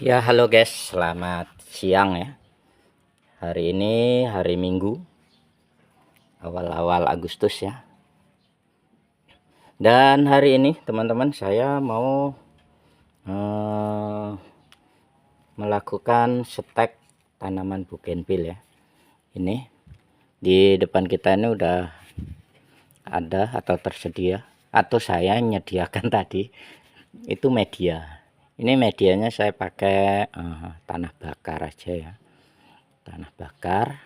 Ya, halo guys, selamat siang ya. Hari ini hari Minggu, awal-awal Agustus ya. Dan hari ini teman-teman saya mau eh, melakukan stek tanaman bougainville ya. Ini di depan kita ini udah ada atau tersedia, atau saya menyediakan tadi itu media. Ini medianya saya pakai tanah bakar aja ya. Tanah bakar.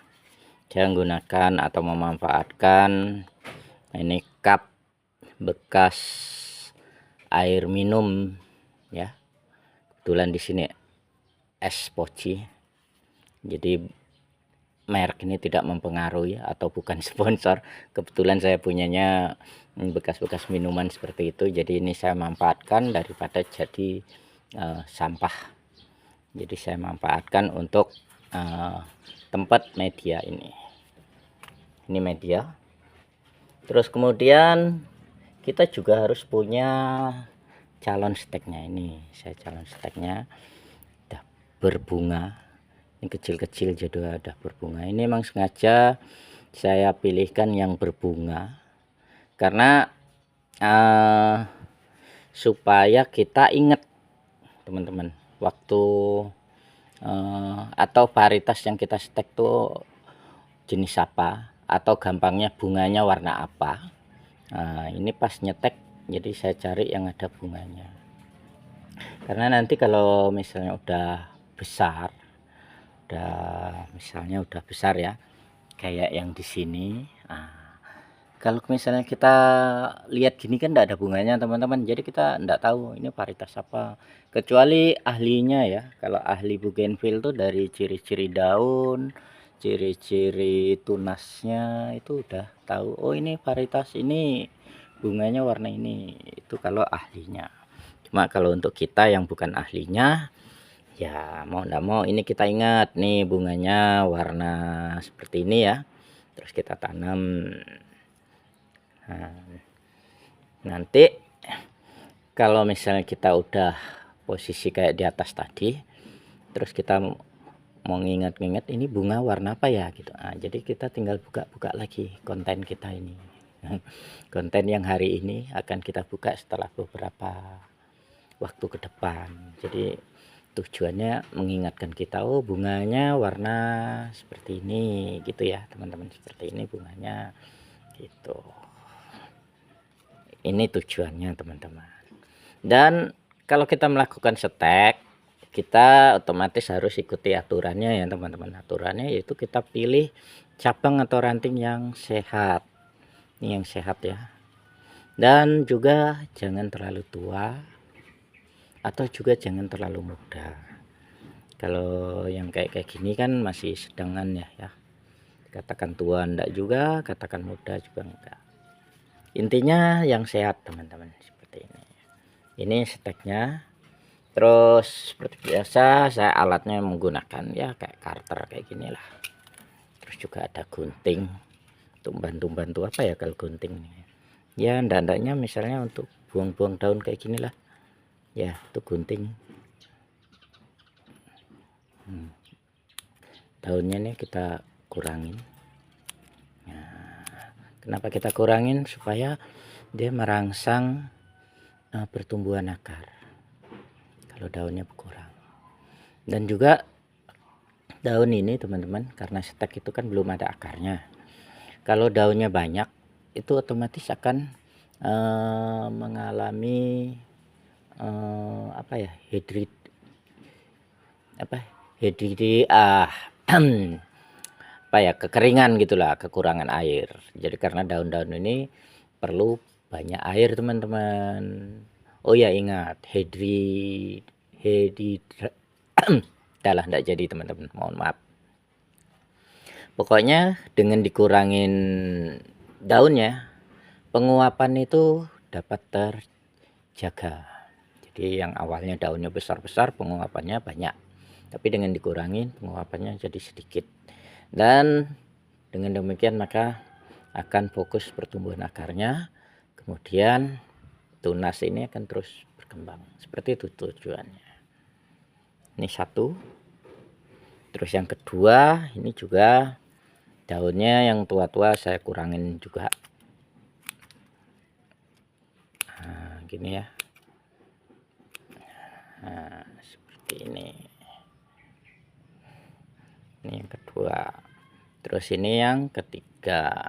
Saya menggunakan atau memanfaatkan ini cup bekas air minum ya. Kebetulan di sini es poci. Jadi merek ini tidak mempengaruhi atau bukan sponsor. Kebetulan saya punyanya bekas-bekas minuman seperti itu. Jadi ini saya manfaatkan daripada jadi sampah. Jadi saya manfaatkan untuk tempat media ini. Ini media. Terus kemudian kita juga harus punya calon steknya. Ini saya calon steknya udah berbunga. Ini kecil-kecil jadi udah berbunga. Ini memang sengaja saya pilihkan yang berbunga karena supaya kita ingat teman-teman waktu atau varietas yang kita stek tuh jenis apa, atau gampangnya bunganya warna apa. Nah, ini pas nyetek jadi saya cari yang ada bunganya, karena nanti kalau misalnya udah besar, misalnya udah besar ya kayak yang di sini. Kalau misalnya kita lihat gini kan enggak ada bunganya teman-teman, jadi kita enggak tahu ini varietas apa, kecuali ahlinya ya. Kalau ahli bougainville tuh dari ciri-ciri daun, ciri-ciri tunasnya itu udah tahu, oh ini varietas ini bunganya warna ini, itu kalau ahlinya. Cuma kalau untuk kita yang bukan ahlinya ya, mau enggak mau ini kita ingat nih bunganya warna seperti ini ya, terus kita tanam. Nah, nanti kalau misalnya kita udah posisi kayak di atas tadi, terus kita mau nginget-nginget ini bunga warna apa ya gitu. Nah, jadi kita tinggal buka-buka lagi konten kita ini. Konten yang hari ini akan kita buka setelah beberapa waktu ke depan. Jadi tujuannya mengingatkan kita, oh bunganya warna seperti ini gitu ya teman-teman, seperti ini bunganya gitu. Ini tujuannya teman-teman. Dan kalau kita melakukan stek, kita otomatis harus ikuti aturannya ya teman-teman. Aturannya yaitu kita pilih cabang atau ranting yang sehat. Ini yang sehat ya. Dan juga jangan terlalu tua atau juga jangan terlalu muda. Kalau yang kayak gini kan masih sedangan ya. Katakan tua enggak juga, katakan muda juga enggak. Intinya yang sehat teman-teman, seperti ini. Ini steknya. Terus seperti biasa saya alatnya menggunakan ya kayak karter kayak gini lah. Terus juga ada gunting untuk bantu-bantu apa ya kalau gunting ya, ndandanya misalnya untuk buang-buang daun kayak gini lah ya, itu gunting. Daunnya nih kita kurangin. Nah, kenapa kita kurangin? Supaya dia merangsang pertumbuhan akar kalau daunnya kurang. Dan juga daun ini teman-teman, karena stek itu kan belum ada akarnya. Kalau daunnya banyak itu otomatis akan mengalami apa ya, apa ya, kekeringan gitulah, kekurangan air. Jadi karena daun-daun ini perlu banyak air teman-teman. Oh ya ingat dalah enggak jadi teman-teman, mohon maaf. Pokoknya dengan dikurangin daunnya, penguapan itu dapat terjaga. Jadi yang awalnya daunnya besar-besar, penguapannya banyak. Tapi dengan dikurangin, penguapannya jadi sedikit. Dan dengan demikian maka akan fokus pertumbuhan akarnya. Kemudian tunas ini akan terus berkembang. Seperti itu tujuannya. Ini satu. Terus yang kedua, ini juga daunnya yang tua-tua saya kurangin juga. Nah, gini ya. Nah, seperti ini. Ini yang kedua. Terus ini yang ketiga.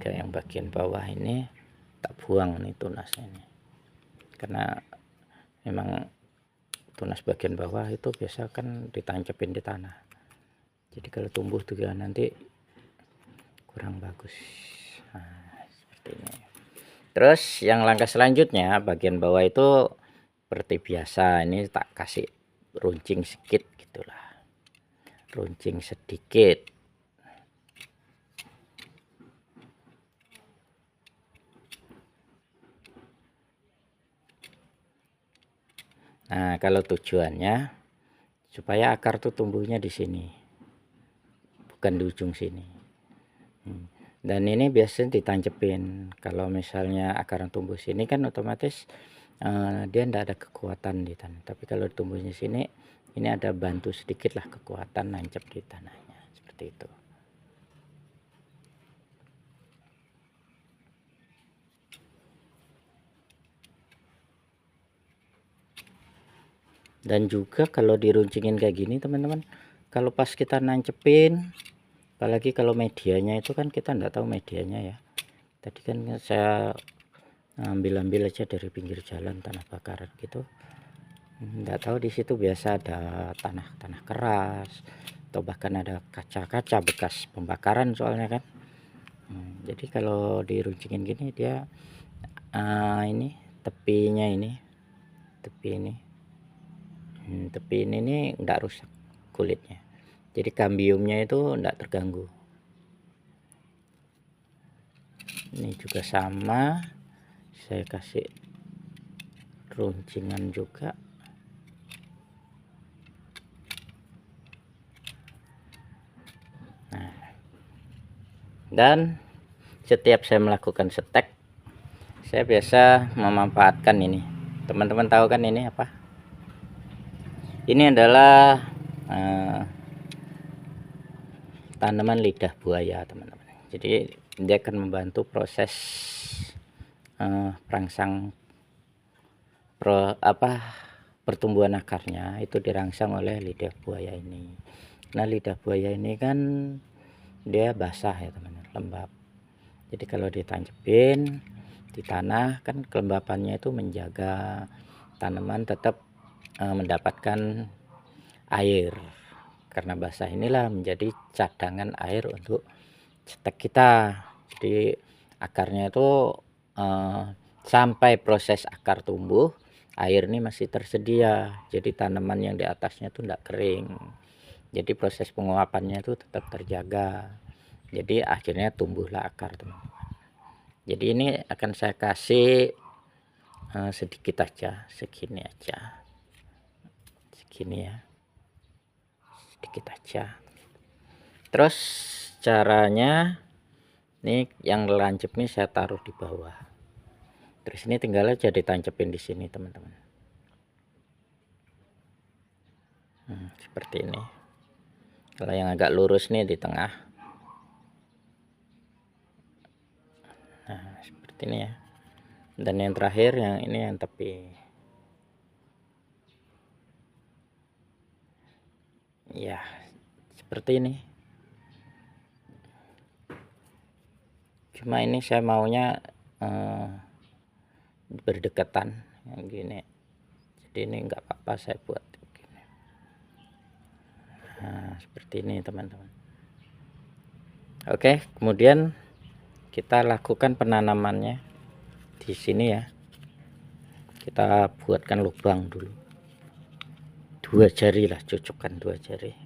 Yang bagian bawah ini tak buang nih tunasnya ini. Karena memang tunas bagian bawah itu biasa kan ditancepin di tanah. Jadi kalau tumbuh juga nanti kurang bagus. Nah, seperti ini. Terus yang langkah selanjutnya bagian bawah itu seperti biasa, ini tak kasih runcing sedikit gitulah. Runcing sedikit. Nah, kalau tujuannya supaya akar tuh tumbuhnya di sini, bukan di ujung sini. Dan ini biasanya ditancepin. Kalau misalnya akar tumbuh sini kan otomatis dia tidak ada kekuatan di tanah. Tapi kalau tumbuhnya sini, ini ada bantu sedikit lah kekuatan nancep di tanahnya. Seperti itu. Dan juga kalau diruncingin kayak gini teman-teman, kalau pas kita nancepin, apalagi kalau medianya itu kan kita nggak tahu medianya ya. Tadi kan saya ambil aja dari pinggir jalan tanah bakaran gitu, nggak tahu di situ biasa ada tanah keras atau bahkan ada kaca-kaca bekas pembakaran soalnya kan. Jadi kalau diruncingin gini dia ini tepinya ini tepi ini nih enggak rusak kulitnya, jadi kambiumnya itu enggak terganggu. Ini juga sama, saya kasih runcingan juga. Nah, dan setiap saya melakukan setek, saya biasa memanfaatkan ini. Teman-teman tahu kan ini apa? Ini adalah tanaman lidah buaya teman-teman. Jadi dia akan membantu proses perangsang pertumbuhan akarnya itu dirangsang oleh lidah buaya ini. Nah, lidah buaya ini kan dia basah ya teman-teman, lembab. Jadi kalau ditancepin di tanah kan kelembapannya itu menjaga tanaman tetap mendapatkan air. Karena basah inilah menjadi cadangan air untuk cetek kita. Jadi akarnya itu sampai proses akar tumbuh, air ini masih tersedia. Jadi tanaman yang di atasnya itu tidak kering. Jadi proses penguapannya itu tetap terjaga. Jadi akhirnya tumbuhlah akar teman-teman. Jadi ini akan saya kasih sedikit aja, segini aja, segini ya, sedikit aja. Terus caranya ini yang lancip nih saya taruh di bawah. Terus ini tinggal aja ditancepin di sini teman-teman. Seperti ini. Kalau yang agak lurus nih di tengah. Nah, seperti ini ya. Dan yang terakhir yang ini yang tepi. Ya, seperti ini. Cuma ini saya maunya berdekatan yang gini. Jadi ini enggak apa-apa saya buat begini. Nah, seperti ini teman-teman. Oke, kemudian kita lakukan penanamannya di sini ya. Kita buatkan lubang dulu, 2 jari lah, cocokkan 2 jari,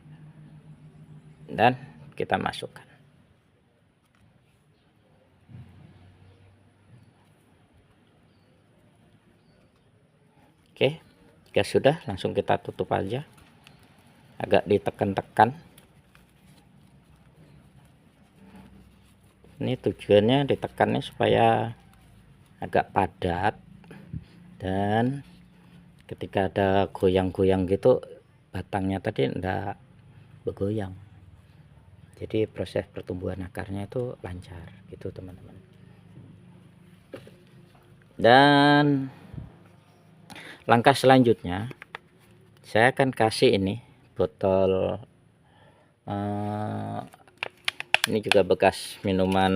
dan kita masukkan. Oke, jika sudah langsung kita tutup aja, agak ditekan-tekan. Ini tujuannya ditekannya supaya agak padat Dan ketika ada goyang-goyang gitu, batangnya tadi enggak bergoyang, jadi proses pertumbuhan akarnya itu lancar gitu teman-teman. Dan langkah selanjutnya saya akan kasih ini botol ini juga bekas minuman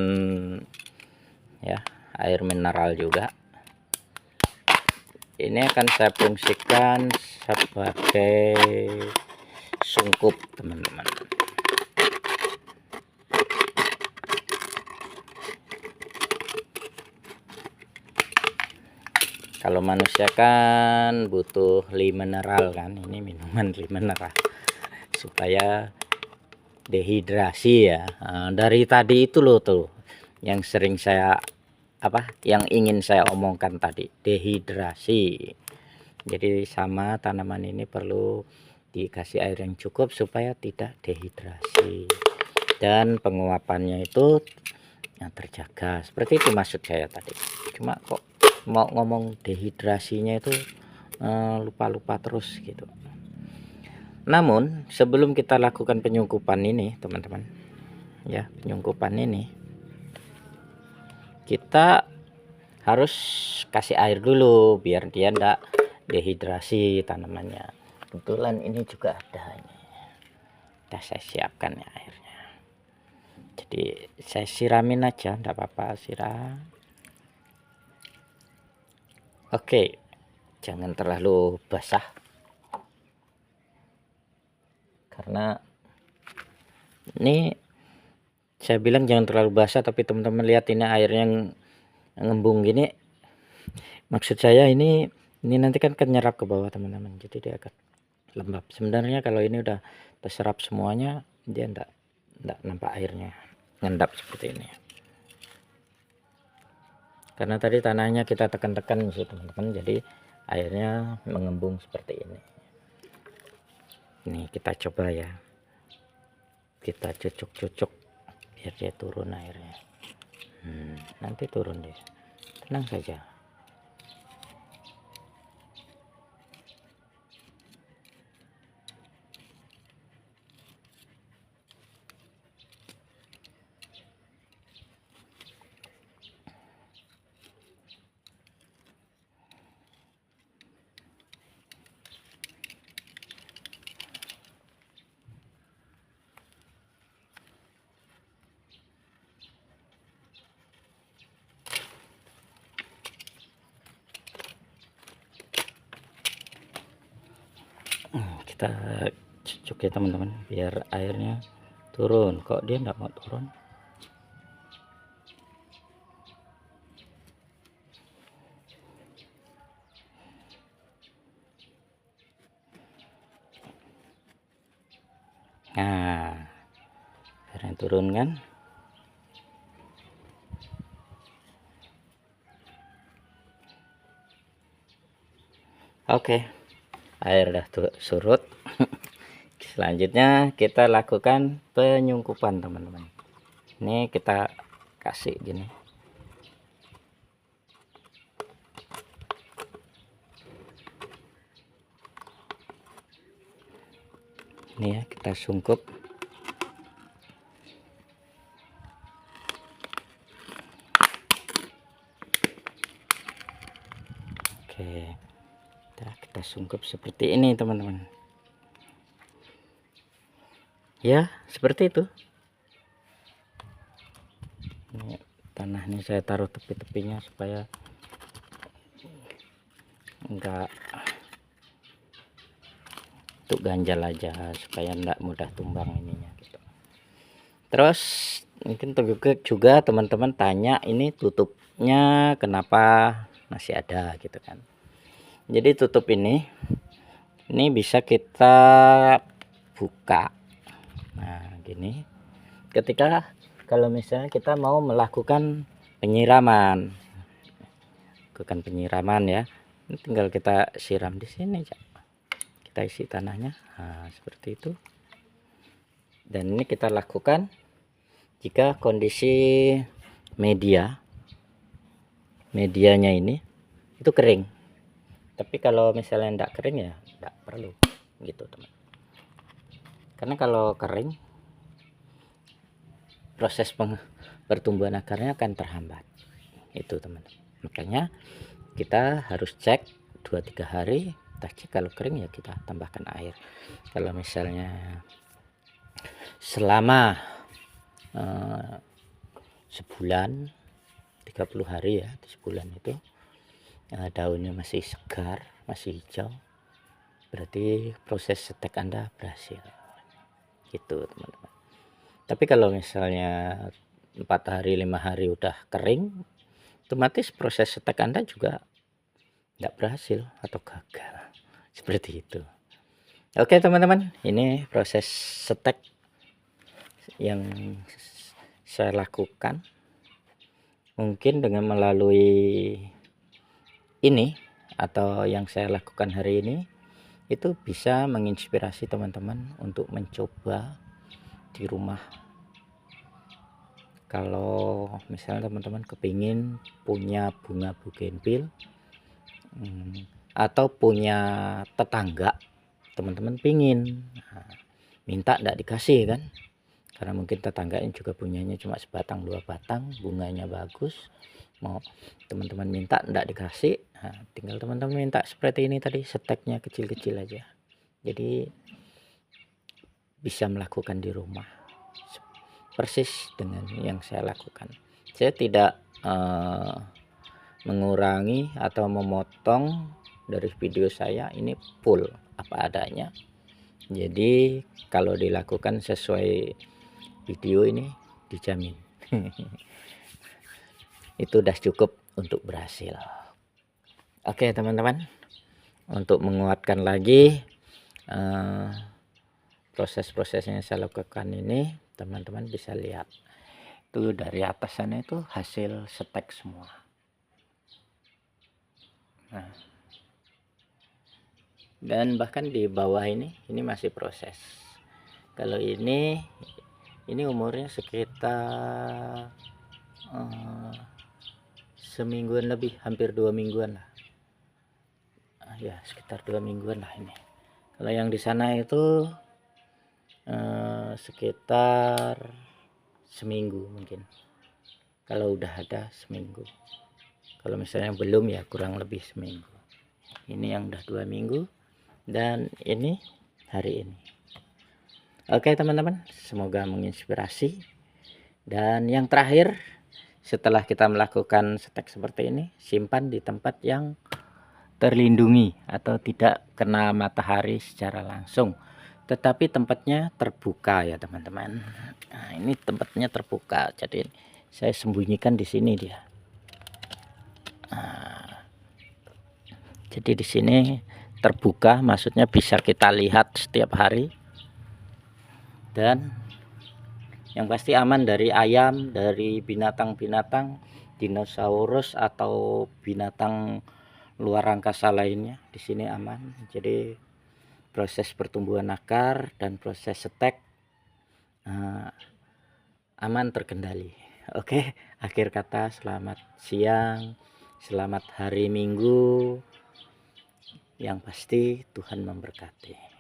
ya, air mineral juga. Ini akan saya fungsikan sebagai sungkup teman-teman. Kalau manusia kan butuh mineral kan, ini minuman mineral supaya dehidrasi ya. Nah, dari tadi itu loh tuh yang sering saya yang ingin saya omongkan tadi, dehidrasi. Jadi sama tanaman ini perlu dikasih air yang cukup supaya tidak dehidrasi, dan penguapannya itu yang terjaga. Seperti itu maksud saya tadi. Cuma kok mau ngomong dehidrasinya itu lupa-lupa terus gitu. Namun sebelum kita lakukan penyungkupan ini teman-teman ya, penyungkupan ini kita harus kasih air dulu biar dia enggak dehidrasi tanamannya. Kebetulan ini juga ada ini, saya siapkan ya airnya, jadi saya siramin aja, enggak apa-apa, siram. Oke, jangan terlalu basah karena ini saya bilang jangan terlalu basah, tapi teman-teman lihat ini airnya ngembung gini. Maksud saya ini nanti kan nyerap ke bawah teman-teman, jadi dia akan lembab. Sebenarnya kalau ini udah terserap semuanya, dia enggak nampak airnya ngendap seperti ini. Karena tadi tanahnya kita tekan-tekan sih teman-teman, jadi airnya mengembung seperti ini. Ini kita coba ya, kita cucuk-cucuk biar dia turun airnya. Nanti turun deh, tenang saja. Kita cucuk ya teman-teman biar airnya turun. Kok dia enggak mau turun? Nah, airnya turun kan? Oke, air udah surut. Selanjutnya kita lakukan penyungkupan teman-teman. Ini kita kasih gini. Ini ya, kita sungkup. Oke, kita sungkup seperti ini teman-teman ya, seperti itu. Ini tanah ini saya taruh tepi-tepinya supaya enggak untuk ganjal aja, supaya enggak mudah tumbang ininya gitu. Terus mungkin juga teman-teman tanya ini tutupnya kenapa masih ada gitu kan. Jadi tutup ini bisa kita buka. Nah gini, ketika kalau misalnya kita mau melakukan penyiraman ya, ini tinggal kita siram di sini, kita isi tanahnya. Nah, seperti itu. Dan ini kita lakukan jika kondisi medianya ini itu kering. Tapi kalau misalnya tidak kering ya tidak perlu gitu teman. Karena kalau kering proses pertumbuhan akarnya akan terhambat itu teman. Makanya kita harus cek 2-3 hari, kita cek, kalau kering ya kita tambahkan air. Kalau misalnya selama sebulan 30 hari ya, di sebulan itu daunnya masih segar, masih hijau, berarti proses setek Anda berhasil gitu teman-teman. Tapi kalau misalnya 4 hari 5 hari udah kering, otomatis proses setek Anda juga tidak berhasil atau gagal seperti itu. Oke teman-teman, ini proses setek yang saya lakukan. Mungkin dengan melalui ini atau yang saya lakukan hari ini itu bisa menginspirasi teman-teman untuk mencoba di rumah. Kalau misalnya teman-teman kepingin punya bunga bougainville atau punya tetangga teman-teman pingin, minta tidak dikasih kan, karena mungkin tetangganya juga punyanya cuma sebatang 2 batang, bunganya bagus, mau teman-teman minta tidak dikasih, tinggal teman-teman minta seperti ini tadi, seteknya kecil-kecil aja. Jadi bisa melakukan di rumah persis dengan yang saya lakukan. Saya tidak mengurangi atau memotong dari video saya, ini full apa adanya. Jadi kalau dilakukan sesuai video ini dijamin itu udah cukup untuk berhasil. Oke teman-teman, untuk menguatkan lagi proses-prosesnya saya lakukan ini, teman-teman bisa lihat itu dari atas sana itu hasil setek semua. Nah, dan bahkan di bawah ini masih proses. Kalau ini umurnya sekitar semingguan lebih, hampir 2 mingguan lah. Ya sekitar 2 mingguan lah ini. Kalau yang di sana itu sekitar seminggu mungkin. Kalau udah ada seminggu. Kalau misalnya belum ya kurang lebih seminggu. Ini yang udah 2 minggu dan ini hari ini. Oke teman-teman, semoga menginspirasi. Dan yang terakhir, setelah kita melakukan setek seperti ini, simpan di tempat yang terlindungi atau tidak kena matahari secara langsung, tetapi tempatnya terbuka ya teman-teman. Nah, ini tempatnya terbuka, jadi saya sembunyikan di sini dia. Nah, jadi di sini terbuka, maksudnya bisa kita lihat setiap hari, dan yang pasti aman dari ayam, dari binatang-binatang dinosaurus atau binatang luar angkasa lainnya. Di sini aman. Jadi proses pertumbuhan akar dan proses setek aman, terkendali. Oke, akhir kata selamat siang, selamat hari Minggu. Yang pasti Tuhan memberkati.